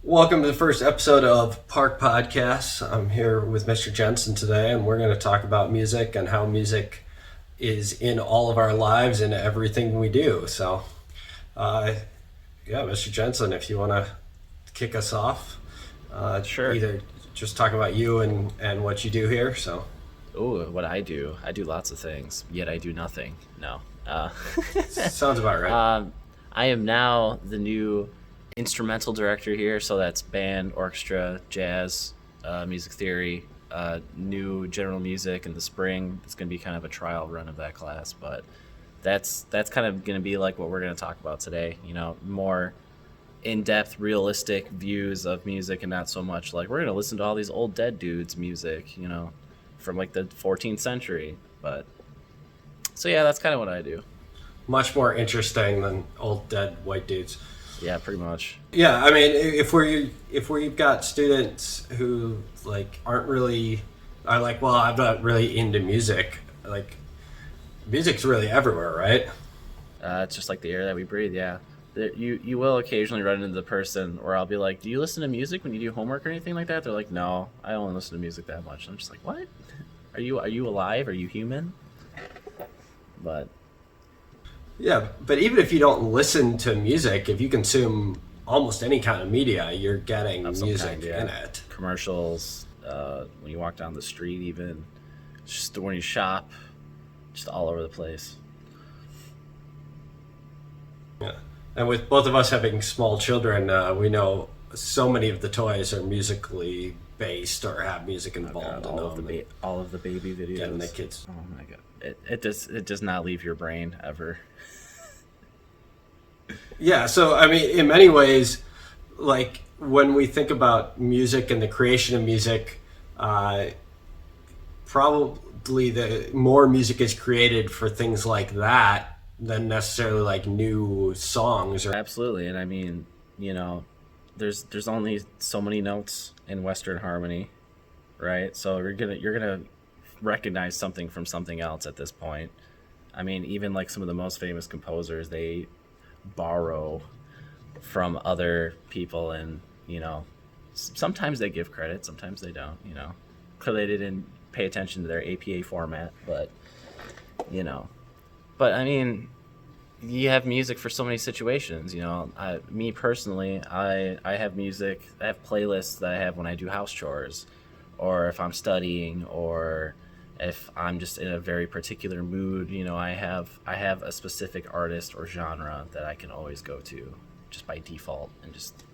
Welcome to the first episode of Park Podcasts. I'm here with Mr. Jensen today, and we're going to talk about music and how music is in all of our lives and everything we do. Uh, Mr. Jensen, if you want to kick us off, Sure. either just talk about you and what you do here. Oh, what I do. I do lots of things, yet I do nothing. No. Sounds about right. I am now the new instrumental director here, so that's band, orchestra, jazz, music theory, new general music in the spring. It's going to be kind of a trial run of that class, but that's kind of going to be like what we're going to talk about today. More in-depth, realistic views of music, and not so much like we're going to listen to all these old dead dudes' music, from like the 14th century. But so yeah, that's kind of what I do. Much more interesting than old dead white dudes. Yeah, pretty much. Yeah, I mean, if we've got students who aren't really are like, well, I'm not really into music. Like, music's really everywhere, right? It's just like the air that we breathe. Yeah, you will occasionally run into the person where I'll be like, "Do you listen to music when you do homework or anything like that?" They're like, "No, I only listen to music that much." And I'm just like, "What? Are you alive? Are you human?" But Yeah, but even if you don't listen to music, if you consume almost any kind of media, you're getting of some music kind, yeah. in it. Commercials, when you walk down the street, even just when you shop, just all over the place. Yeah, and with both of us having small children, we know so many of the toys are musically based or have music involved in them. All of the baby videos. Getting the kids. Oh my god, it does not leave your brain ever. Yeah, so I mean, in many ways, like when we think about music and the creation of music, uh, probably the more music is created for things like that than necessarily like new songs or. Absolutely, and I mean, there's only so many notes in Western harmony, right? So you're gonna recognize something from something else at this point. I mean, even like some of the most famous composers, they borrow from other people, and sometimes they give credit, sometimes they don't. Clearly they didn't pay attention to their APA format, but you know, but I mean, you have music for so many situations. Me personally, I have music. I have playlists that I have when I do house chores, or if I'm studying, or if I'm just in a very particular mood. I have a specific artist or genre that I can always go to just by default, and just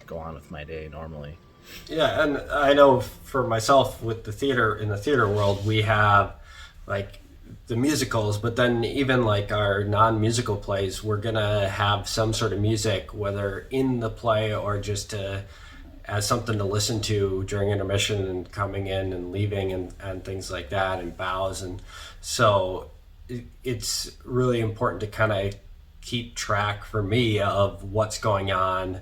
go on with my day normally. Yeah, and I know for myself with the theater in the theater world, we have like the musicals, but then even like our non-musical plays, we're gonna have some sort of music, whether in the play or just as something to listen to during intermission and coming in and leaving and things like that and bows. And so it's really important to kind of keep track for me of what's going on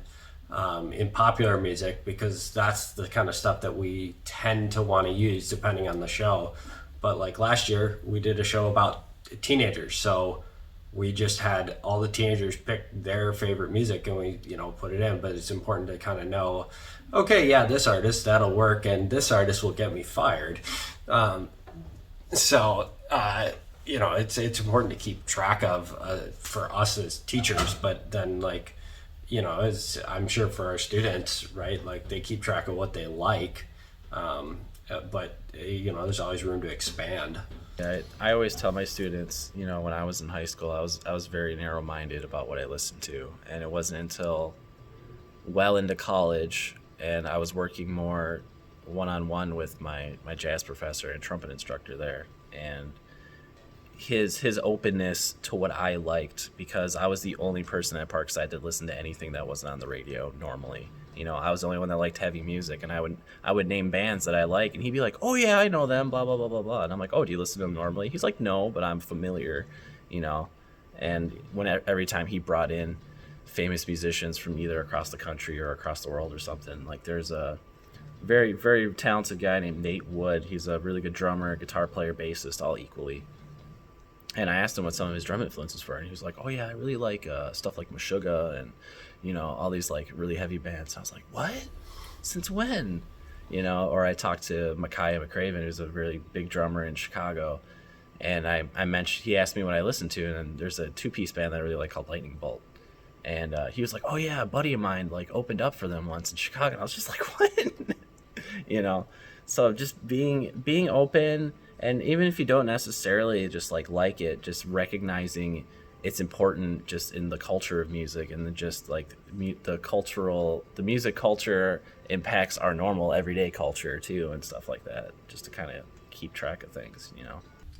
in popular music, because that's the kind of stuff that we tend to want to use depending on the show. But like last year, we did a show about teenagers, so we just had all the teenagers pick their favorite music and we put it in. But it's important to kind of know, okay, yeah, this artist that'll work, and this artist will get me fired. So it's important to keep track of for us as teachers, but then as I'm sure for our students, right? Like they keep track of what they like, but there's always room to expand. Yeah, I always tell my students, when I was in high school, I was very narrow-minded about what I listened to, and it wasn't until well into college, and I was working more one-on-one with my jazz professor and trumpet instructor there, and his openness to what I liked, because I was the only person at Parkside that listened to anything that wasn't on the radio normally. I was the only one that liked heavy music, and I would name bands that I like, and he'd be like, "Oh yeah, I know them, blah blah blah blah blah," and I'm like, "Oh, do you listen to them normally?" He's like, "No, but I'm familiar," And every time he brought in famous musicians from either across the country or across the world or something, like there's a very very talented guy named Nate Wood. He's a really good drummer, guitar player, bassist, all equally. And I asked him what some of his drum influences were, and he was like, "Oh yeah, I really like stuff like Meshuggah and all these like really heavy bands." I was like, "What? Since when?" Or I talked to Micaiah McCraven, who's a really big drummer in Chicago, and I mentioned, he asked me what I listened to, and there's a 2-piece band that I really like called Lightning Bolt, and he was like, "Oh yeah, a buddy of mine like opened up for them once in Chicago." And I was just like, "What?" So just being open, and even if you don't necessarily just like it, just recognizing it's important just in the culture of music, and then just like the music culture impacts our normal everyday culture too, and stuff like that, just to kind of keep track of things.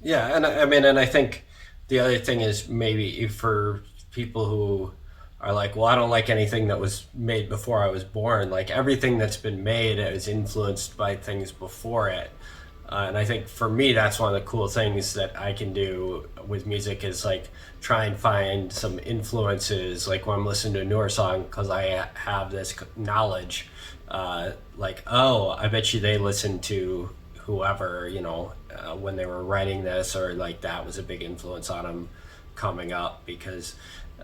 Yeah, and I mean, and I think the other thing is maybe for people who are like, well, I don't like anything that was made before I was born. Like everything that's been made is influenced by things before it. And I think for me, that's one of the cool things that I can do with music is like try and find some influences, like when I'm listening to a newer song, because I have this knowledge, like, oh, I bet you they listened to whoever, when they were writing this, or like that was a big influence on them coming up, because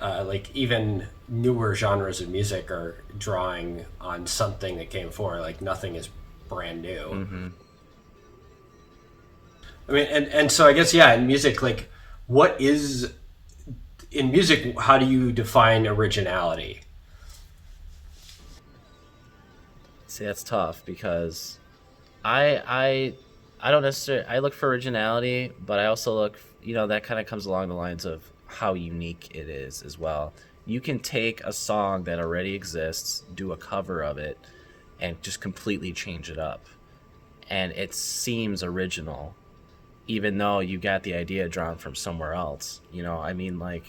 like even newer genres of music are drawing on something that came before. Like nothing is brand new. Mm-hmm. I mean, and so I guess, yeah, in music, like what is, in music, how do you define originality? See, that's tough because I don't necessarily, I look for originality, but I also look, that kind of comes along the lines of how unique it is as well. You can take a song that already exists, do a cover of it, and just completely change it up, and it seems original, even though you got the idea drawn from somewhere else. I mean, like,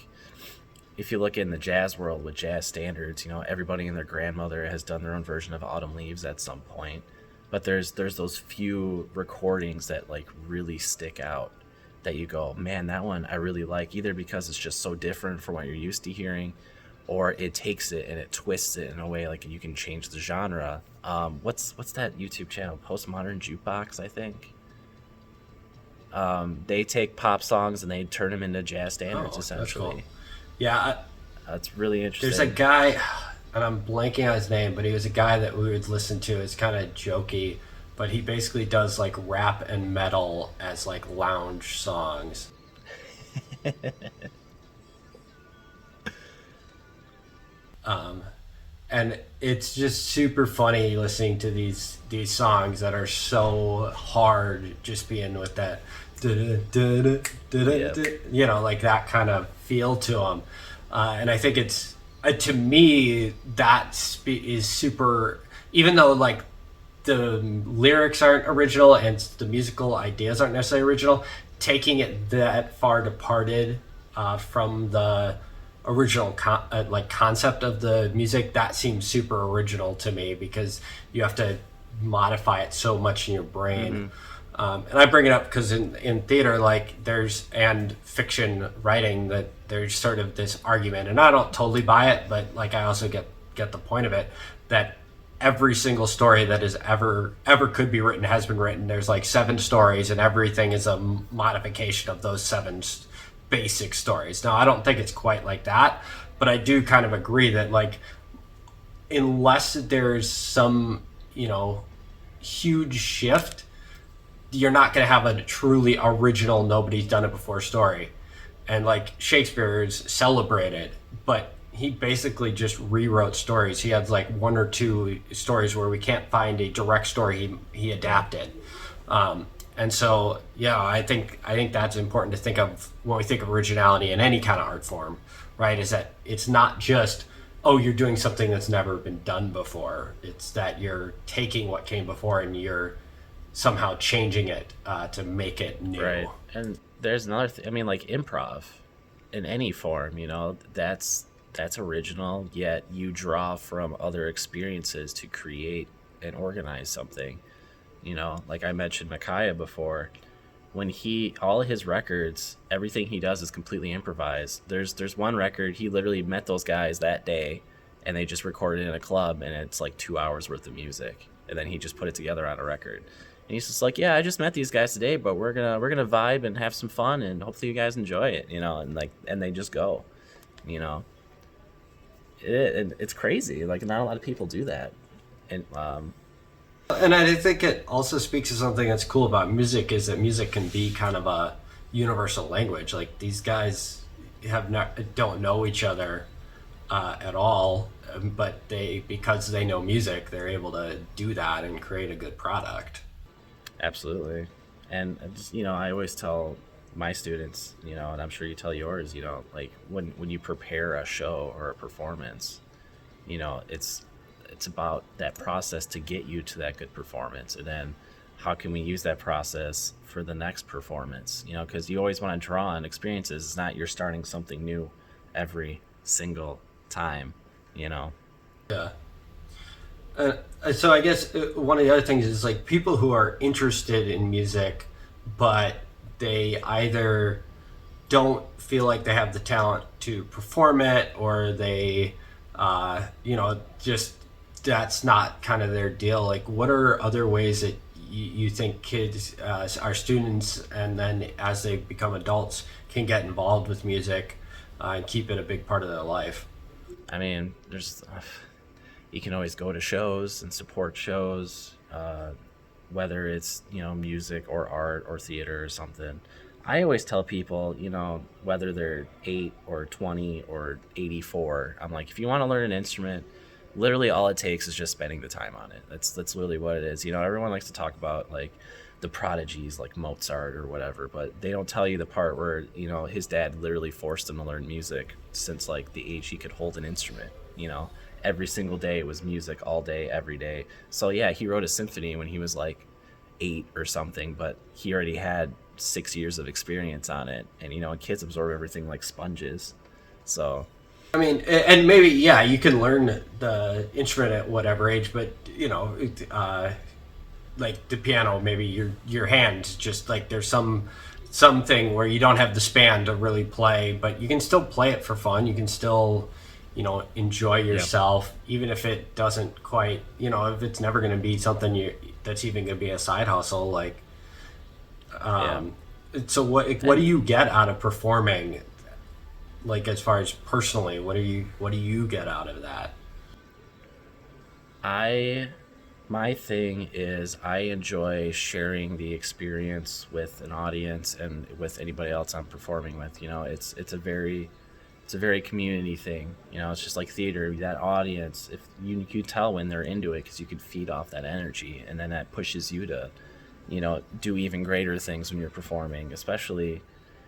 if you look in the jazz world with jazz standards, everybody and their grandmother has done their own version of Autumn Leaves at some point. But there's those few recordings that like really stick out, that you go, man, that one I really like, either because it's just so different from what you're used to hearing, or it takes it and it twists it in a way like you can change the genre. What's that YouTube channel? Postmodern Jukebox, I think. They take pop songs and they turn them into jazz standards, essentially. That's cool. Yeah, that's really interesting. There's a guy, and I'm blanking on his name, but he was a guy that we would listen to. It's kind of jokey, but he basically does like rap and metal as like lounge songs. And it's just super funny listening to these songs that are so hard, just being with that, like that kind of feel to them. And I think it's, to me, that is super, even though like the lyrics aren't original and the musical ideas aren't necessarily original, taking it that far departed from the original concept of the music, that seems super original to me, because you have to modify it so much in your brain. And I bring it up because in theater, like and fiction writing, that there's sort of this argument, and I don't totally buy it, but like I also get the point of it, that every single story that is ever could be written has been written. There's like 7 stories, and everything is a modification of those 7 basic stories. Now, I don't think it's quite like that, but I do kind of agree that like unless there's some huge shift, you're not going to have a truly original, nobody's done it before story. And like Shakespeare's celebrated, but he basically just rewrote stories. He has like 1 or 2 stories where we can't find a direct story he adapted. And so, yeah, I think that's important to think of when we think of originality in any kind of art form, right? Is that it's not just, oh, you're doing something that's never been done before. It's that you're taking what came before and you're somehow changing it to make it new. Right. And there's another thing. I mean, like improv in any form, that's original, yet you draw from other experiences to create and organize something. Like I mentioned Micaiah before, when all his records, everything he does is completely improvised. There's one record, he literally met those guys that day and they just recorded in a club, and it's like 2 hours worth of music, and then he just put it together on a record. And he's just like, yeah, I just met these guys today, but we're gonna vibe and have some fun, and hopefully you guys enjoy it, and like, and they just go, you know. It's crazy. Like, not a lot of people do that, and And I think it also speaks to something that's cool about music is that music can be kind of a universal language. Like these guys have not don't know each other at all, but they because they know music, they're able to do that and create a good product. absolutely. And I just, I always tell my students, and I'm sure you tell yours, like when you prepare a show or a performance, it's about that process to get you to that good performance, and then how can we use that process for the next performance? Because you always want to draw on experiences. It's not you're starting something new every single time. you know Yeah. So I guess one of the other things is like people who are interested in music, but they either don't feel like they have the talent to perform it, or they, just that's not kind of their deal. Like, what are other ways that you think kids, our students, and then as they become adults, can get involved with music and keep it a big part of their life? I mean, there's you can always go to shows and support shows, whether it's music or art or theater or something. I always tell people, whether they're 8 or 20 or 84, I'm like, if you want to learn an instrument, literally all it takes is just spending the time on it. That's literally what it is. Everyone likes to talk about like the prodigies like Mozart or whatever, but they don't tell you the part where his dad literally forced him to learn music since like the age he could hold an instrument. Every single day it was music, all day, every day. So yeah, he wrote a symphony when he was like 8 or something, but he already had 6 years of experience on it. And kids absorb everything like sponges. So I mean, and maybe, yeah, you can learn the instrument at whatever age, but like the piano, maybe your hand just like there's something where you don't have the span to really play, but you can still play it for fun. You can still enjoy yourself, even if it doesn't quite, if it's never going to be something that's even going to be a side hustle. Like, so what do you get out of performing? Like, as far as personally, what do you get out of that? My thing is I enjoy sharing the experience with an audience and with anybody else I'm performing with. It's a very community thing. It's just like theater. That audience, if you tell when they're into it, because you can feed off that energy, and then that pushes you to, do even greater things when you're performing. Especially,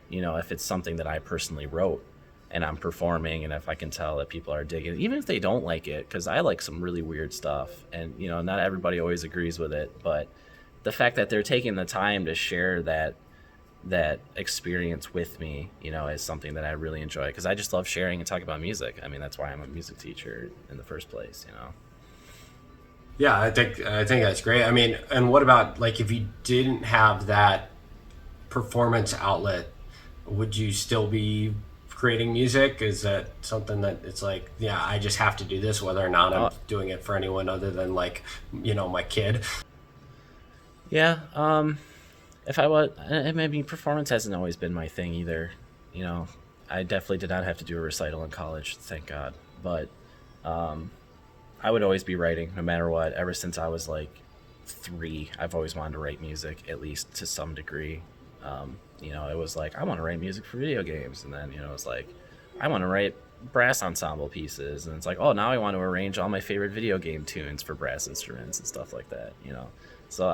if it's something that I personally wrote and I'm performing, and if I can tell that people are digging it, even if they don't like it, because I like some really weird stuff, and not everybody always agrees with it, but the fact that they're taking the time to share that experience with me, is something that I really enjoy, because I just love sharing and talking about music. I mean, that's why I'm a music teacher in the first place. Yeah, I think that's great. I mean, and what about like if you didn't have that performance outlet, would you still be creating music? Is that something that it's like, yeah, I just have to do this whether or not I'm doing it for anyone other than like, my kid? Yeah. If I was, I mean, performance hasn't always been my thing either. I definitely did not have to do a recital in college, thank God. But I would always be writing no matter what. Ever since I was like 3, I've always wanted to write music, at least to some degree. It was like, I want to write music for video games. And then, it was like, I want to write brass ensemble pieces. And it's like, oh, now I want to arrange all my favorite video game tunes for brass instruments and stuff like that, So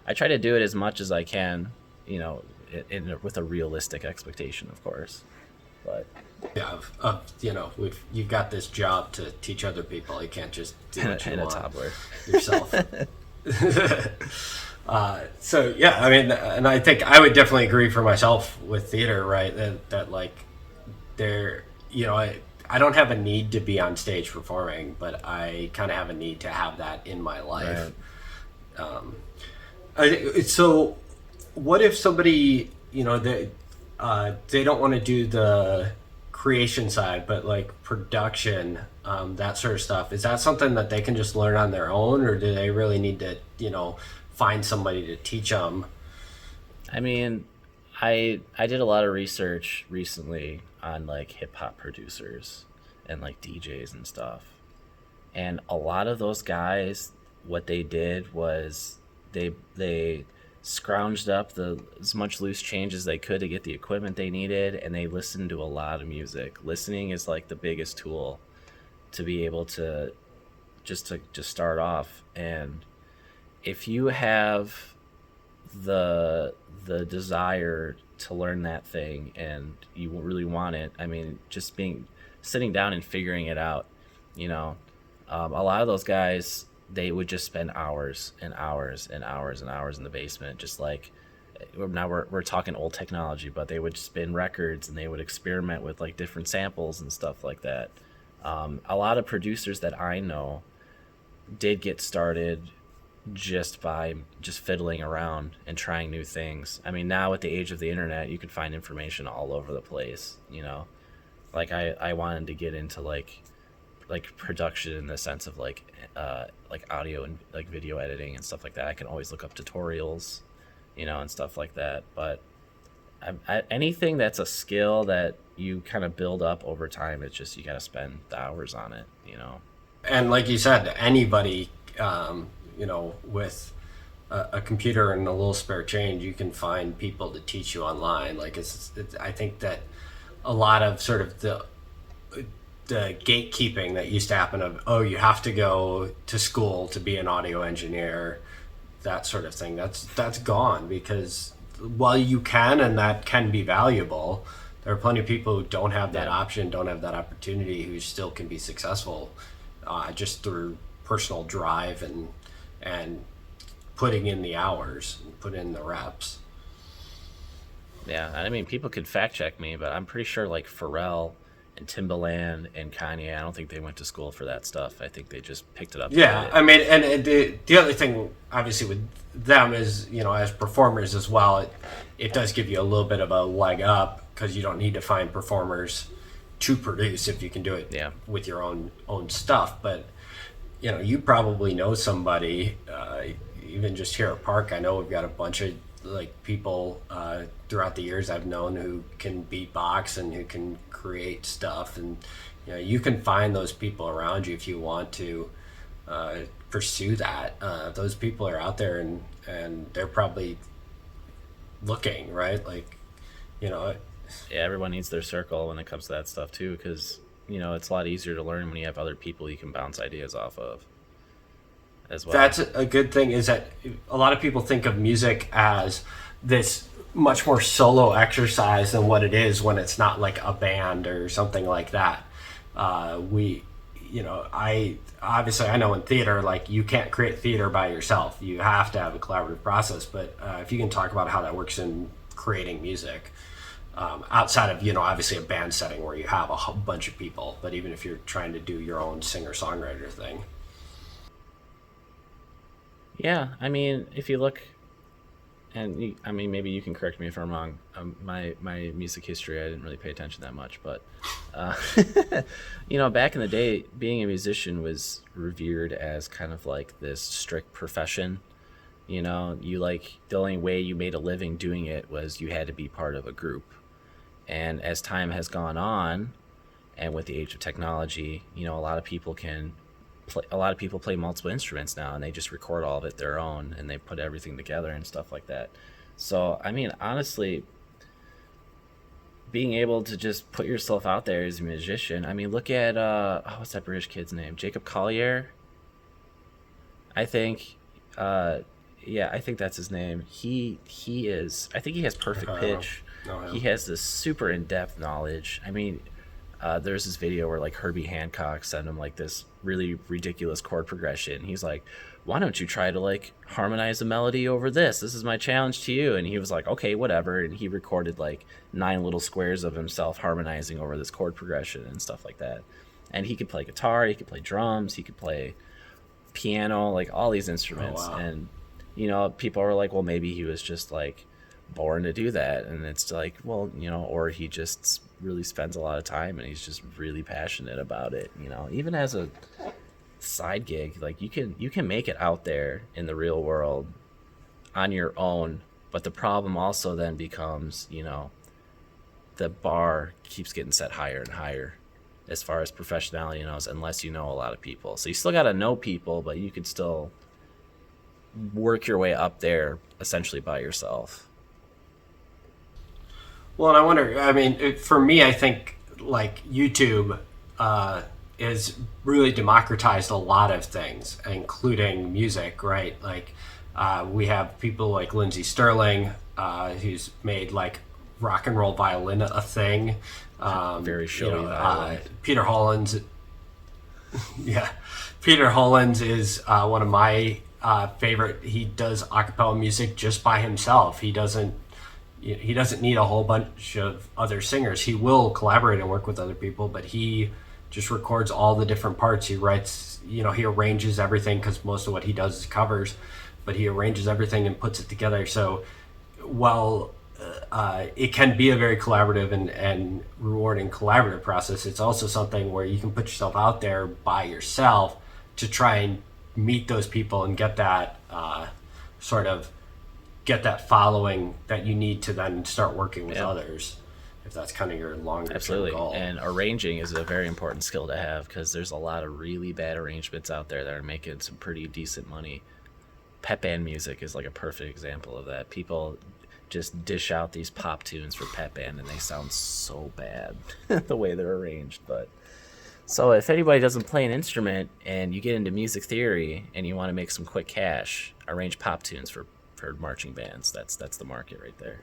I try to do it as much as I can, with a realistic expectation, of course. But Yeah, you've got this job to teach other people. You can't just do what you and a want toddler yourself. So yeah, I mean, and I think I would definitely agree for myself with theater, right? That like there, I don't have a need to be on stage performing, but I kind of have a need to have that in my life. Right. So what if somebody, they don't want to do the creation side, but like production, that sort of stuff? Is that something that they can just learn on their own, or do they really need to, find somebody to teach them. I mean, I did a lot of research recently on like hip hop producers and like DJs and stuff. And a lot of those guys, what they did was they scrounged up the as much loose change as they could to get the equipment they needed, and they listened to a lot of music. Listening is like the biggest tool to be able to just start off. And if you have the desire to learn that thing and you really want it, I mean, just being sitting down and figuring it out, you know, a lot of those guys, they would just spend hours and hours and hours and hours in the basement, just like now we're talking old technology, but they would spin records and they would experiment with like different samples and stuff like that. A lot of producers that I know did get started just by just fiddling around and trying new things. I mean, now at the age of the internet, you can find information all over the place, you know. Like I wanted to get into like production in the sense of like audio and like video editing and stuff like that. I can always look up tutorials, you know, and stuff like that. But anything that's a skill that you kind of build up over time, it's just you got to spend the hours on it, you know. And like you said, anybody, you know, with a computer and a little spare change, you can find people to teach you online. Like I think that a lot of sort of the gatekeeping that used to happen of, oh, you have to go to school to be an audio engineer, that sort of thing, that's gone, because while you can, and that can be valuable, there are plenty of people who don't have that option, don't have that opportunity, who still can be successful just through personal drive and putting in the hours and put in the reps. Yeah, I mean, people could fact check me, but I'm pretty sure like Pharrell and Timbaland and Kanye, I don't think they went to school for that stuff. I think they just picked it up. Yeah, I mean, and the other thing, obviously, with them is, you know, as performers as well, it does give you a little bit of a leg up, because you don't need to find performers to produce if you can do it with your own stuff. But, you know, you probably know somebody, even just here at Park. I know we've got a bunch of like people throughout the years I've known who can beatbox and who can create stuff, and you know, you can find those people around you if you want to pursue that. Those people are out there, and they're probably looking, right? Like, you know, yeah, everyone needs their circle when it comes to that stuff too, because you know, it's a lot easier to learn when you have other people you can bounce ideas off of as well. That's a good thing, is that a lot of people think of music as this much more solo exercise than what it is when it's not like a band or something like that. You know, I know in theater, like, you can't create theater by yourself. You have to have a collaborative process. But if you can talk about how that works in creating music, outside of, you know, obviously a band setting where you have a whole bunch of people, but even if you're trying to do your own singer-songwriter thing. Yeah, I mean, if you look, and I mean, maybe you can correct me if I'm wrong. My music history, I didn't really pay attention that much, but you know, back in the day, being a musician was revered as kind of like this strict profession. You know, you like the only way you made a living doing it was you had to be part of a group. And as time has gone on, and with the age of technology, you know, a lot of people play multiple instruments now, and they just record all of it their own, and they put everything together and stuff like that. So, I mean, honestly, being able to just put yourself out there as a musician, I mean, look at, what's that British kid's name? Jacob Collier? I think, I think that's his name. I think he has perfect pitch. He has this super in-depth knowledge. I mean, there's this video where like Herbie Hancock sent him like this really ridiculous chord progression. He's like, why don't you try to like harmonize a melody over this? This is my challenge to you. And he was like, okay, whatever. And he recorded like 9 little squares of himself harmonizing over this chord progression and stuff like that. And he could play guitar, he could play drums, he could play piano, like all these instruments. Oh, wow. And, you know, people are like, well, maybe he was just like born to do that. And it's like, well, you know, or he just really spends a lot of time and he's just really passionate about it, you know. Even as a side gig, like you can make it out there in the real world on your own. But the problem also then becomes, the bar keeps getting set higher and higher as far as professionality goes, unless you know a lot of people. So you still got to know people, but you could still work your way up there essentially by yourself. Well, and I wonder. I mean, for me, I think like YouTube has really democratized a lot of things, including music. Right? Like we have people like Lindsey Sterling, who's made like rock and roll violin a thing. Very showy violin. Peter Hollins. Yeah, Peter Hollins is one of my favorite. He does a cappella music just by himself. He doesn't need a whole bunch of other singers. He will collaborate and work with other people, but he just records all the different parts. He writes, he arranges everything, because most of what he does is covers, but he arranges everything and puts it together. So while it can be a very collaborative and rewarding collaborative process, it's also something where you can put yourself out there by yourself to try and meet those people and get that get that following that you need to then start working with others, if that's kind of your longer term goal. And arranging is a very important skill to have, because there's a lot of really bad arrangements out there that are making some pretty decent money. Pep band music is like a perfect example of that. People just dish out these pop tunes for pep band and they sound so bad the way they're arranged. But so if anybody doesn't play an instrument and you get into music theory and you want to make some quick cash, arrange pop tunes for marching bands. That's the market right there.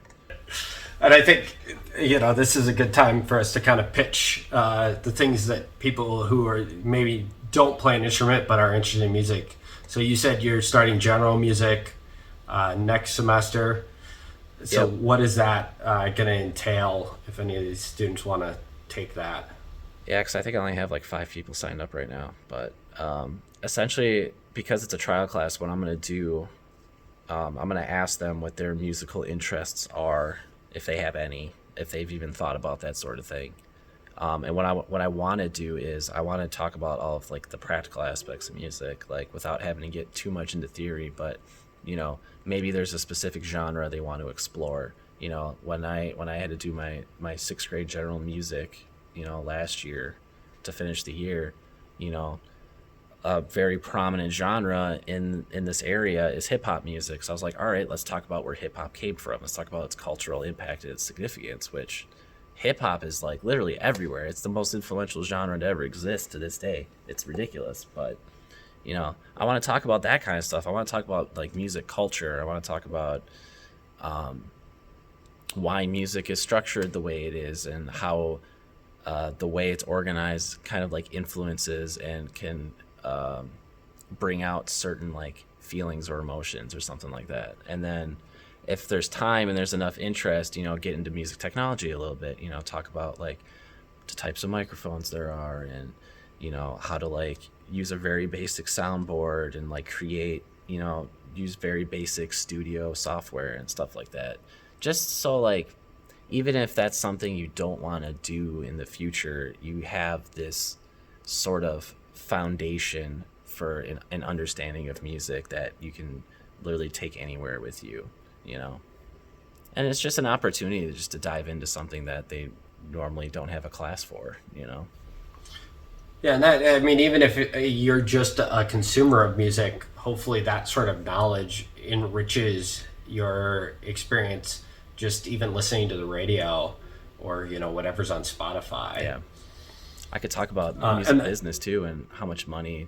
And I think this is a good time for us to kind of pitch the things that people who are maybe don't play an instrument but are interested in music. So you said you're starting general music next semester. So What is that going to entail if any of these students want to take that? Yeah, because I think I only have like 5 people signed up right now. But essentially, because it's a trial class, what I'm going to do, I'm going to ask them what their musical interests are, if they have any, if they've even thought about that sort of thing. And what I want to do is I want to talk about all of like the practical aspects of music, like without having to get too much into theory, but maybe there's a specific genre they want to explore. When I had to do my 6th grade general music, last year to finish the year, a very prominent genre in this area is hip hop music. So I was like, all right, let's talk about where hip hop came from. Let's talk about its cultural impact and its significance, which hip hop is like literally everywhere. It's the most influential genre to ever exist to this day. It's ridiculous, but I want to talk about that kind of stuff. I want to talk about like music culture. I want to talk about why music is structured the way it is, and how the way it's organized kind of like influences and can bring out certain like feelings or emotions or something like that. And then if there's time and there's enough interest, get into music technology a little bit, talk about like the types of microphones there are, and how to like use a very basic soundboard and like create, use very basic studio software and stuff like that. Just so like, even if that's something you don't want to do in the future, you have this sort of foundation for an understanding of music that you can literally take anywhere with you, And it's just an opportunity just to dive into something that they normally don't have a class for, Yeah, and that, I mean, even if you're just a consumer of music, hopefully that sort of knowledge enriches your experience, just even listening to the radio or, whatever's on Spotify. Yeah. I could talk about music business too, and how much money,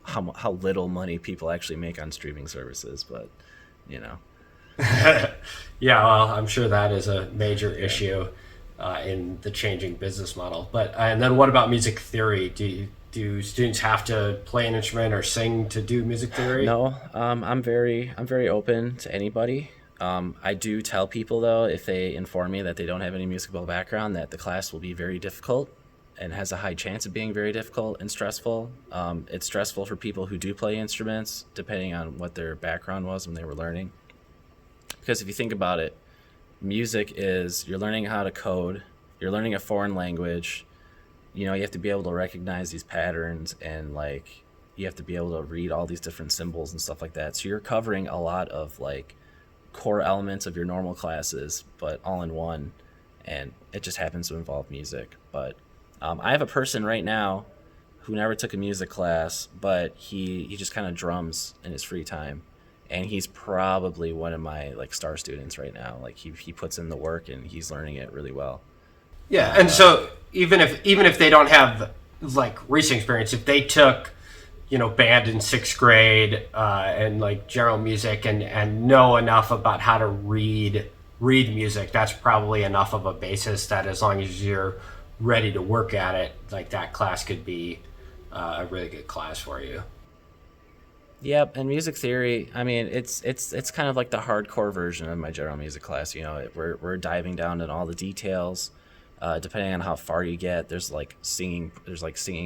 how little money people actually make on streaming services, but, Yeah, well, I'm sure that is a major issue in the changing business model. But and then what about music theory? Do students have to play an instrument or sing to do music theory? No, I'm very open to anybody. I do tell people though, if they inform me that they don't have any musical background, that the class will be very difficult and has a high chance of being very difficult and stressful. It's stressful for people who do play instruments, depending on what their background was when they were learning. Because if you think about it, music is, you're learning how to code, you're learning a foreign language, you have to be able to recognize these patterns, and like you have to be able to read all these different symbols and stuff like that. So you're covering a lot of like core elements of your normal classes, but all in one, and it just happens to involve music. But I have a person right now who never took a music class, but he just kind of drums in his free time, and he's probably one of my like star students right now. Like he puts in the work and he's learning it really well. Yeah, and so even if they don't have like recent experience, if they took, you know, band in sixth grade and like general music and know enough about how to read music, that's probably enough of a basis that as long as you're ready to work at it, like that class could be a really good class for you. Yep, and music theory. I mean, it's kind of like the hardcore version of my general music class. You know, we're diving down in all the details. Depending on how far you get, there's like singing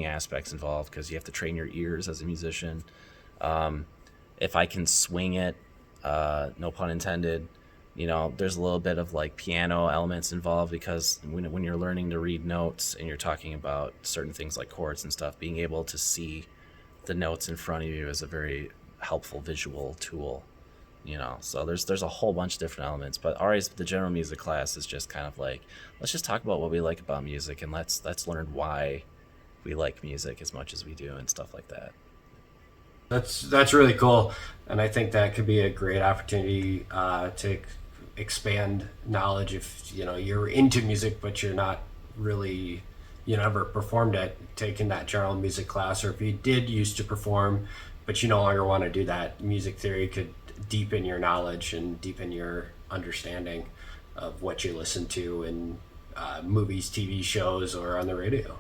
aspects involved because you have to train your ears as a musician. If I can swing it, no pun intended, you know, there's a little bit of like piano elements involved because when you're learning to read notes and you're talking about certain things like chords and stuff, being able to see the notes in front of you is a very helpful visual tool. You know, so there's a whole bunch of different elements, but always the general music class is just kind of like, let's just talk about what we like about music and let's learn why we like music as much as we do and stuff like that. That's really cool, and I think that could be a great opportunity to expand knowledge if, you know, you're into music but you're not really, you never performed it, taking that general music class, or if you did used to perform but you no longer want to do that, music theory could deepen your knowledge and deepen your understanding of what you listen to in movies, TV shows, or on the radio.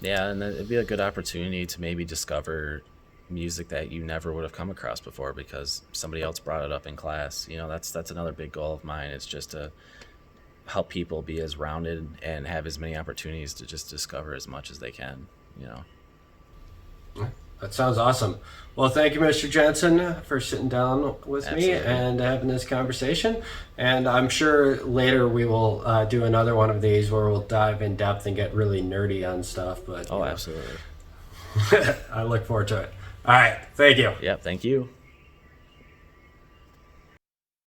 Yeah, and it'd be a good opportunity to maybe discover music that you never would have come across before because somebody else brought it up in class. You know, that's another big goal of mine, is just to help people be as rounded and have as many opportunities to just discover as much as they can, you know. That sounds awesome. Well, thank you, Mr. Jensen, for sitting down with Absolutely. me and having this conversation. And I'm sure later we will do another one of these where we'll dive in depth and get really nerdy on stuff. But Oh, absolutely. I look forward to it. All right. Thank you. Yep, thank you.